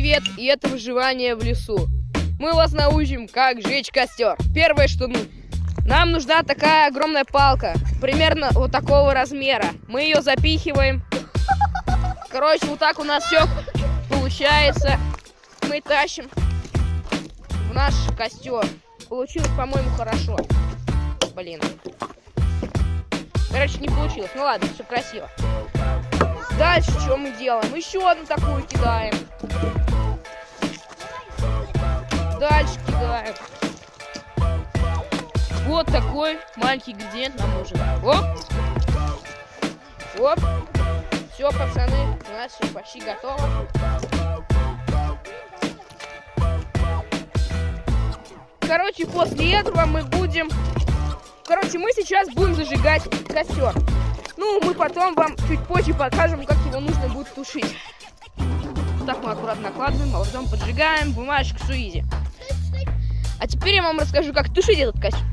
привет, и это выживание в лесу. Мы вас научим, как жечь костер. Первое, что нам нужна такая огромная палка, примерно вот такого размера. Мы ее запихиваем. Короче, вот так у нас все получается. Мы тащим в наш костер. Получилось, по-моему, хорошо. Блин. Короче, не получилось. Ну ладно, все красиво. Дальше что мы делаем? Еще одну такую кидаем. Дальше кидаем. Вот такой маленький ингредиент нам нужен. Оп. Оп. Все, пацаны, у нас все почти готово. Короче, после этого мы сейчас будем зажигать костер. Ну, мы потом вам чуть позже покажем, как его нужно будет тушить. Так мы аккуратно накладываем, а потом поджигаем бумажку суизи. А теперь я вам расскажу, как тушить этот костер.